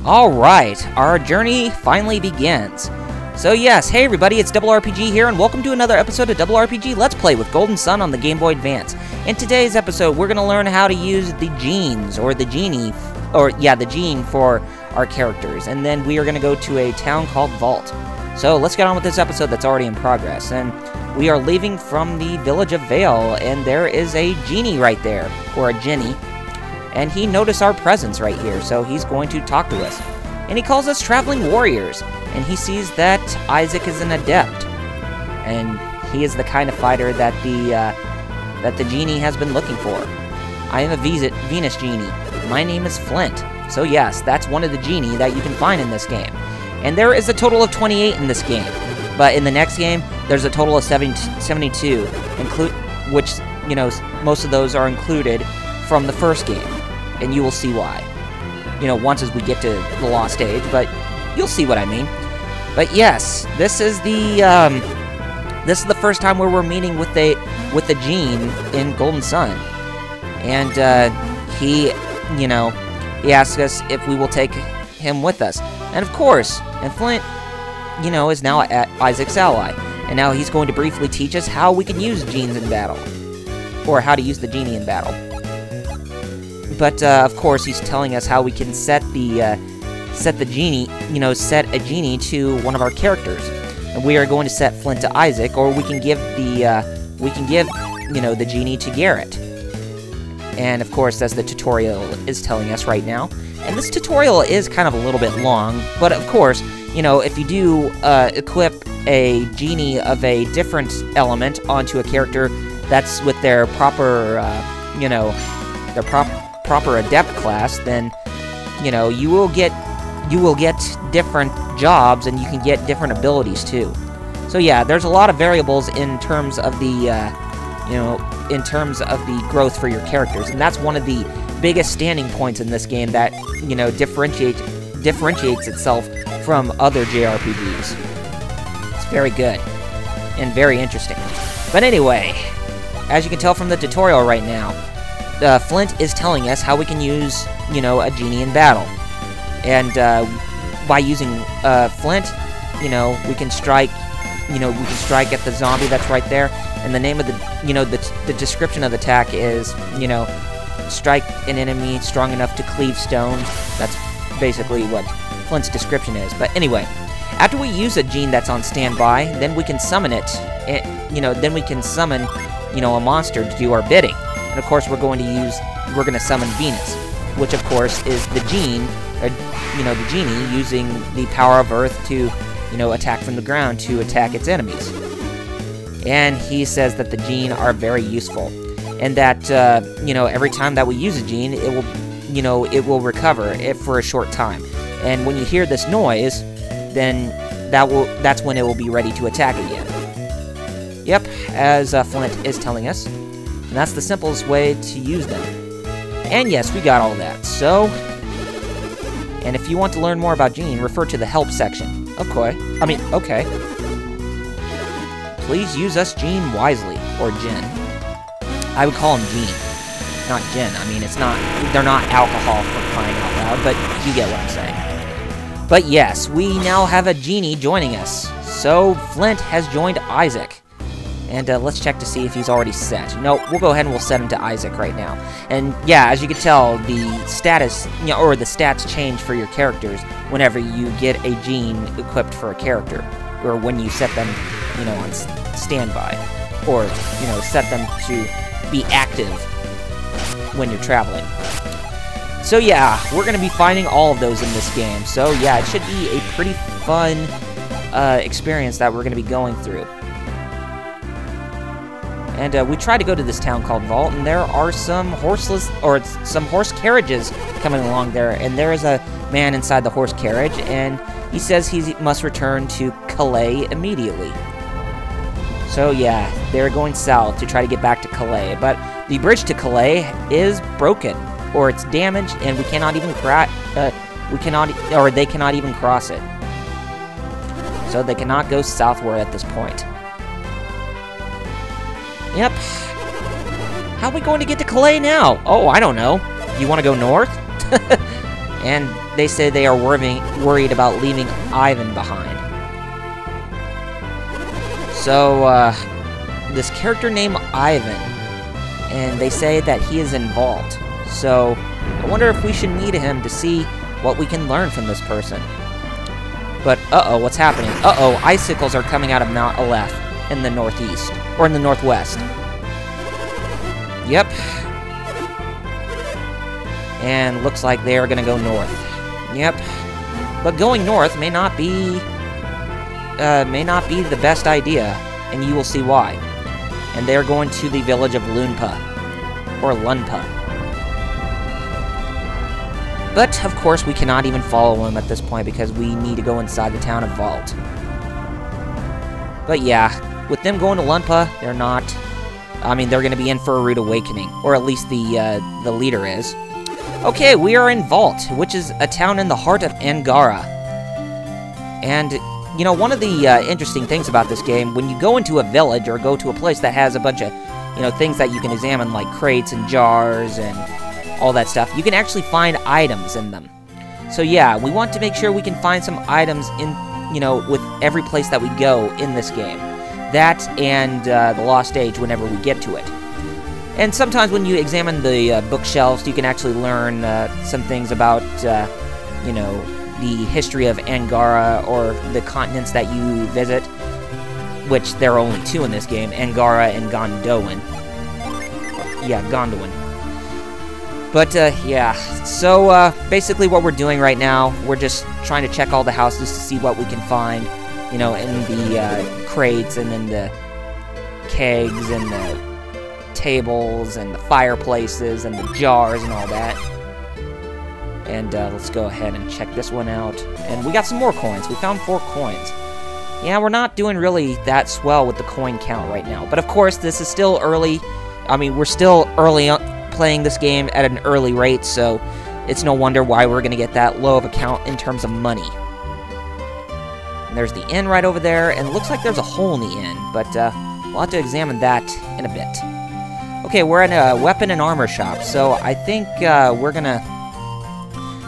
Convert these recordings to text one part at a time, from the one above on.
Alright, our journey finally begins. So yes, hey everybody, it's RRPG here, and welcome to another episode of RRPG Let's Play with Golden Sun on the Game Boy Advance. In today's episode, we're going to learn how to use the genes, or the genie, the gene for our characters, and then we are going to go to a town called Vault. So let's get on with this episode that's already in progress, and we are leaving from the village of Vale, and there is a genie right there, or a Ginny. And he noticed our presence right here, so he's going to talk to us. And he calls us traveling warriors, and he sees that Isaac is an adept, and he is the kind of fighter that the genie has been looking for. I am a Venus genie. My name is Flint. So yes, that's one of the genie that you can find in this game. And there is a total of 28 in this game, but in the next game there's a total of 72, which, you know, most of those are included from the first game. And you will see why, you know, once as we get to the Lost Age, but you'll see what I mean. But yes, this is the first time where we're meeting with the gene in Golden Sun, and he asks us if we will take him with us, and of course, and Flint, you know, is now Isaac's ally, and now he's going to briefly teach us how we can use genes in battle, or how to use the genie in battle. But of course, he's telling us how we can set a genie to one of our characters, and we are going to set Flint to Isaac, or we can give the genie to Garrett. And of course, as the tutorial is telling us right now, and this tutorial is kind of a little bit long, but of course, you know, if you do equip a genie of a different element onto a character that's with their proper, proper adept class, then, you know, you will get different jobs, and you can get different abilities too. So yeah, there's a lot of variables in terms of the growth for your characters, and that's one of the biggest standing points in this game that, you know, differentiates itself from other JRPGs. It's very good and very interesting. But anyway, as you can tell from the tutorial right now, Flint is telling us how we can use, you know, a genie in battle. And by using Flint, you know, we can strike at the zombie that's right there. And the name of the description of the attack is, you know, strike an enemy strong enough to cleave stone. That's basically what Flint's description is. But anyway, after we use a gene that's on standby, then we can summon it. Then we can summon, you know, a monster to do our bidding. And of course, we're going to summon Venus, which of course is the genie using the power of Earth to, you know, attack from the ground to attack its enemies. And he says that the gene are very useful, and that every time that we use a gene, it will recover it for a short time. And when you hear this noise, then that's when it will be ready to attack again. Yep, as Flint is telling us. And that's the simplest way to use them. And yes, we got all that. So, and if you want to learn more about Gene, refer to the help section. Okay. Please use us Gene wisely, or Gin. I would call him Gene, not Gin. I mean, they're not alcohol for crying out loud, but you get what I'm saying. But yes, we now have a genie joining us. So, Flint has joined Isaac. And let's check to see if he's already set. No, we'll go ahead and we'll set him to Isaac right now. And yeah, as you can tell, the status, or the stats change for your characters whenever you get a gene equipped for a character, or when you set them, you know, on standby, or, you know, set them to be active when you're traveling. So yeah, we're going to be finding all of those in this game. So yeah, it should be a pretty fun experience that we're going to be going through. And we tried to go to this town called Vault, and there are some horse carriages coming along there, and there is a man inside the horse carriage, and he says he must return to Calais immediately. So yeah, they're going south to try to get back to Calais, but the bridge to Calais is broken, or it's damaged, and we cannot even they cannot even cross it. So they cannot go southward at this point. Yep. How are we going to get to Calais now? Oh, I don't know. You want to go north? And they say they are worried about leaving Ivan behind. So, this character named Ivan, and they say that he is involved. So, I wonder if we should meet him to see what we can learn from this person. But, uh-oh, what's happening? Uh-oh, icicles are coming out of Mount Aleph in the northeast, or in the northwest. Yep. And looks like they are going to go north. Yep. But going north may not be the best idea, and you will see why. And they're going to the village of Lunpa, or Lunpa. But, of course, we cannot even follow them at this point because we need to go inside the town of Vault. But yeah, with them going to Lunpa, they're not... I mean, they're going to be in for a rude awakening, or at least the leader is. Okay, we are in Vault, which is a town in the heart of Angara. And, you know, one of the interesting things about this game, when you go into a village or go to a place that has a bunch of, you know, things that you can examine, like crates and jars and all that stuff, you can actually find items in them. So yeah, we want to make sure we can find some items in, you know, with every place that we go in this game. That and the Lost Age whenever we get to it. And sometimes when you examine the bookshelves, you can actually learn some things about, you know, the history of Angara or the continents that you visit, which there are only two in this game, Angara and Gondolin. Yeah, Gondolin. But, yeah, so basically what we're doing right now, we're just trying to check all the houses to see what we can find, you know, in the crates and in the kegs and the tables and the fireplaces and the jars and all that. And let's go ahead and check this one out. And we got some more coins. We found 4 coins. Yeah, we're not doing really that swell with the coin count right now. But of course, this is still early. I mean, we're still early playing this game at an early rate, so it's no wonder why we're going to get that low of a count in terms of money. And there's the inn right over there, and it looks like there's a hole in the inn, but we'll have to examine that in a bit. Okay, we're in a weapon and armor shop, so I think we're going to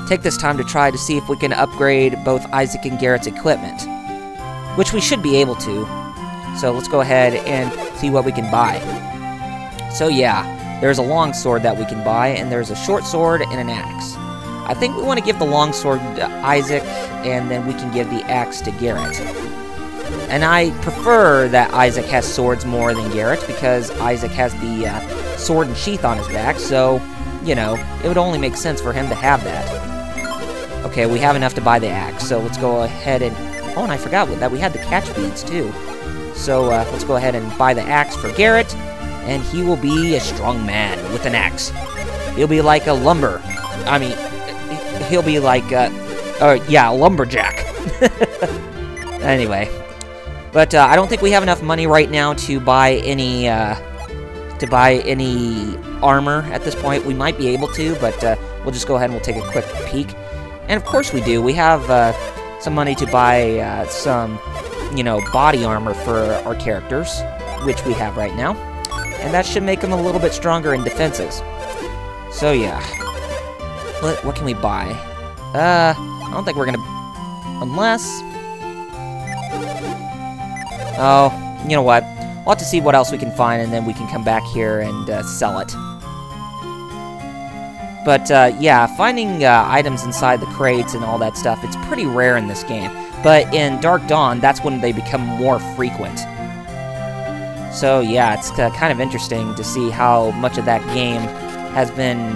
take this time to try to see if we can upgrade both Isaac and Garrett's equipment, which we should be able to. So let's go ahead and see what we can buy. So yeah, there's a long sword that we can buy, and there's a short sword and an axe. I think we want to give the long sword to Isaac, and then we can give the axe to Garrett. And I prefer that Isaac has swords more than Garrett, because Isaac has the sword and sheath on his back, so, you know, it would only make sense for him to have that. Okay, we have enough to buy the axe, so let's go ahead and... Oh, and I forgot that we had the catch beads, too. So, let's go ahead and buy the axe for Garrett, and he will be a strong man with an axe. He'll be like a lumber... I mean, he'll be like, yeah, a lumberjack. Anyway. But, I don't think we have enough money right now to buy any, armor at this point. We might be able to, but, we'll just go ahead and we'll take a quick peek. And of course we do. We have some money to buy some, you know, body armor for our characters, which we have right now. And that should make them a little bit stronger in defenses. So yeah. What can we buy? I don't think we're gonna... Unless... Oh, you know what? We'll have to see what else we can find, and then we can come back here and sell it. But, yeah, finding items inside the crates and all that stuff, it's pretty rare in this game. But in Dark Dawn, that's when they become more frequent. So, yeah, it's kind of interesting to see how much of that game has been,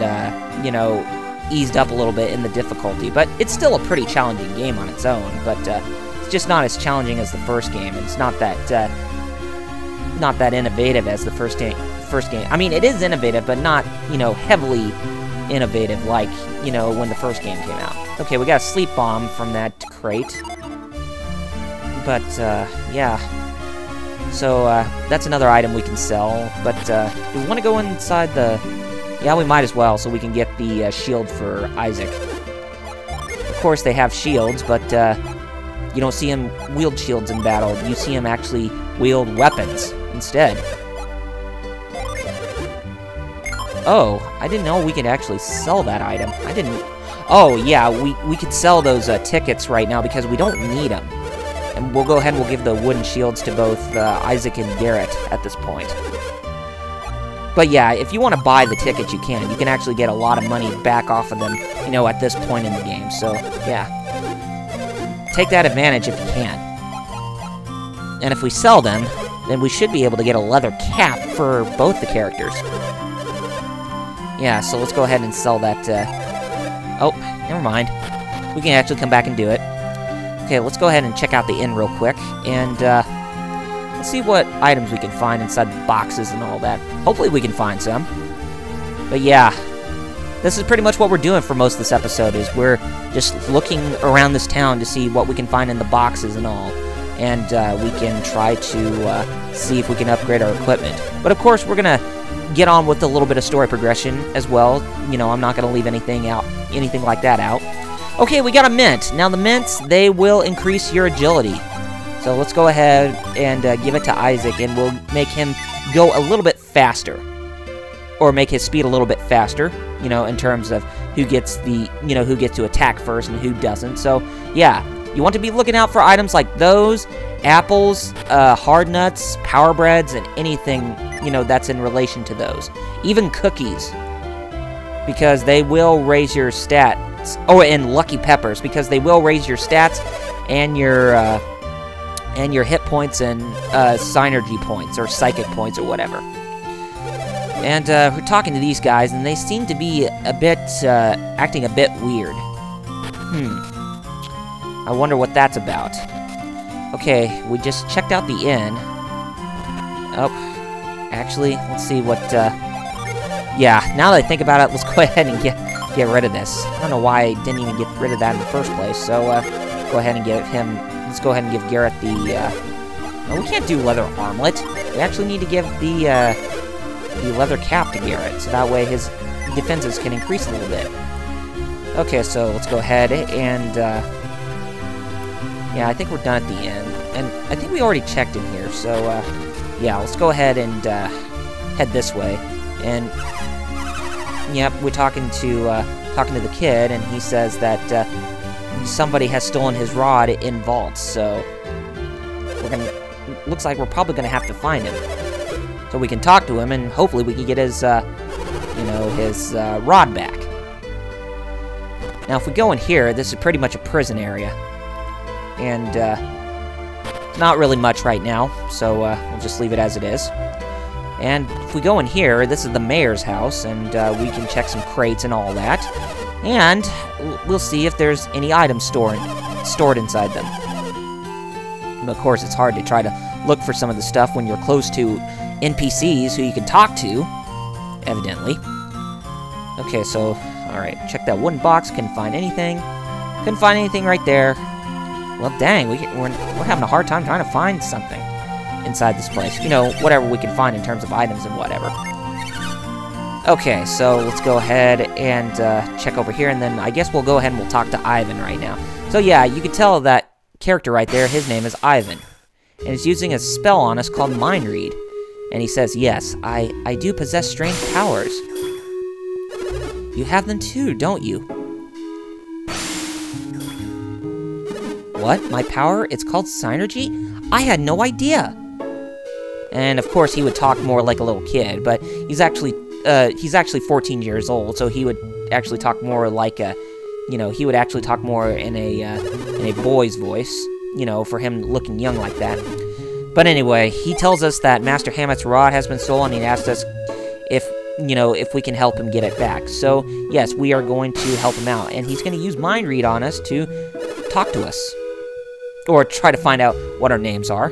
you know, eased up a little bit in the difficulty. But it's still a pretty challenging game on its own, but it's just not as challenging as the first game, and it's not that innovative as the first game. I mean, it is innovative, but not, you know, heavily innovative like, you know, when the first game came out. Okay, we got a sleep bomb from that crate. But, yeah. So, that's another item we can sell. But, do we want to go inside the... Yeah, we might as well, so we can get the shield for Isaac. Of course, they have shields, but, you don't see him wield shields in battle. You see him actually wield weapons instead. Oh, I didn't know we could actually sell that item. I didn't... Oh, yeah, we could sell those tickets right now because we don't need them. And we'll go ahead and we'll give the wooden shields to both Isaac and Garrett at this point. But yeah, if you want to buy the tickets, you can. You can actually get a lot of money back off of them, you know, at this point in the game. So, yeah. Take that advantage if you can. And if we sell them, then we should be able to get a leather cap for both the characters. Yeah, so let's go ahead and sell that, Oh, never mind. We can actually come back and do it. Okay, let's go ahead and check out the inn real quick, and, let's see what items we can find inside the boxes and all that. Hopefully we can find some. But yeah, this is pretty much what we're doing for most of this episode, is we're just looking around this town to see what we can find in the boxes and all. And we can try to see if we can upgrade our equipment. But of course, we're going to get on with a little bit of story progression as well. You know, I'm not going to leave anything like that out. Okay, we got a mint. Now the mints, they will increase your agility. So let's go ahead and give it to Isaac, and we'll make him go a little bit faster. Or make his speed a little bit faster, you know, in terms of who gets to attack first and who doesn't. So, yeah, you want to be looking out for items like those, apples, hard nuts, power breads, and anything, you know, that's in relation to those. Even cookies, because they will raise your stats. Oh, and lucky peppers, because they will raise your stats and your hit points and synergy points or psychic points or whatever. And we're talking to these guys, and they seem to be a bit acting a bit weird. I wonder what that's about. Okay, we just checked out the inn. Oh, actually, let's see what. Yeah, now that I think about it, let's go ahead and get rid of this. I don't know why I didn't even get rid of that in the first place. So go ahead and give him. Let's go ahead and give Garrett the. No, we can't do leather armlet. We actually need to give the leather cap to Garrett, so that way his defenses can increase a little bit. Okay, so let's go ahead and. Yeah, I think we're done at the inn, and I think we already checked in here. So yeah, let's go ahead and head this way. And yep, we're talking to the kid, and he says that somebody has stolen his rod in vaults. So looks like we're probably gonna have to find him, so we can talk to him, and hopefully we can get his his rod back. Now, if we go in here, this is pretty much a prison area, and not really much right now. So we'll just leave it as it is. And if we go in here, this is the mayor's house, and we can check some crates and all that. And we'll see if there's any items stored inside them. And of course, it's hard to try to look for some of the stuff when you're close to NPCs who you can talk to, evidently. Okay, so, alright, check that wooden box, couldn't find anything. Couldn't find anything right there. Well, dang, we're having a hard time trying to find something inside this place. You know, whatever we can find in terms of items and whatever. Okay, so let's go ahead and check over here, and then I guess we'll go ahead and we'll talk to Ivan right now. So yeah, you can tell that character right there, his name is Ivan. And he's using a spell on us called Mind Read. And he says, yes, I do possess strange powers. You have them too, don't you? What? My power? It's called Synergy? I had no idea! And of course he would talk more like a little kid, but he's actually 14 years old, so he would actually talk more like a, he would actually talk more in a boy's voice, for him looking young like that. But anyway, he tells us that Master Hammet's rod has been stolen, and he asked us if we can help him get it back. So, yes, we are going to help him out, and he's going to use Mind Read on us to talk to us. Or try to find out what our names are.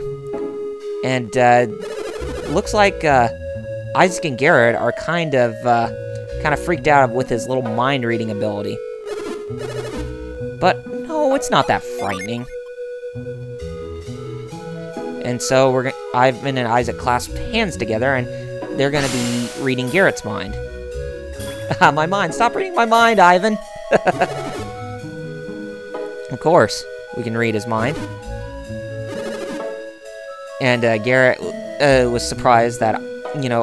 And, looks like, Isaac and Garrett are kind of freaked out with his little mind-reading ability. But, no, it's not that frightening. And so, Ivan and Isaac clasp hands together, and they're gonna be reading Garrett's mind. My mind! Stop reading my mind, Ivan! Of course, we can read his mind. And, Garrett was surprised that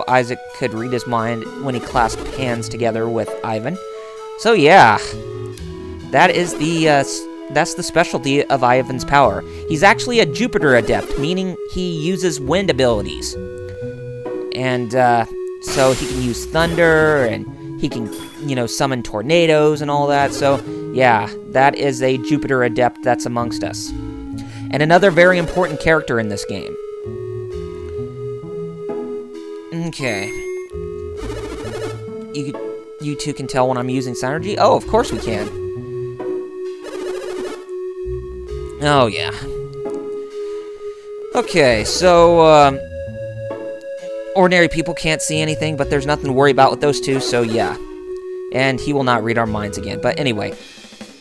Isaac could read his mind when he clasped hands together with Ivan. So yeah, that is that's the specialty of Ivan's power. He's actually a Jupiter Adept, meaning he uses wind abilities. And, so he can use thunder, and he can, summon tornadoes and all that. So, yeah, that is a Jupiter Adept that's amongst us. And another very important character in this game. Okay. You two can tell when I'm using Synergy? Oh, of course we can. Oh, yeah. Okay, so, ordinary people can't see anything, but there's nothing to worry about with those two, so yeah. And he will not read our minds again. But anyway,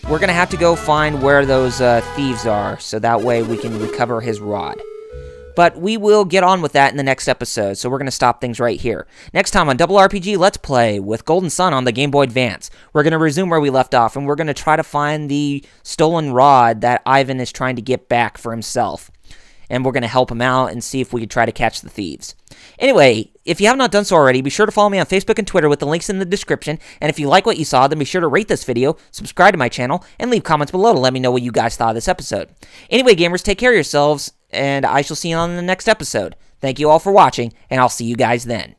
we're going to have to go find where those thieves are, so that way we can recover his rod. But we will get on with that in the next episode, so we're going to stop things right here. Next time on Double RPG Let's Play with Golden Sun on the Game Boy Advance, we're going to resume where we left off, and we're going to try to find the stolen rod that Ivan is trying to get back for himself. And we're going to help him out and see if we can try to catch the thieves. Anyway, if you have not done so already, be sure to follow me on Facebook and Twitter with the links in the description. And if you like what you saw, then be sure to rate this video, subscribe to my channel, and leave comments below to let me know what you guys thought of this episode. Anyway, gamers, take care of yourselves, and I shall see you on the next episode. Thank you all for watching, and I'll see you guys then.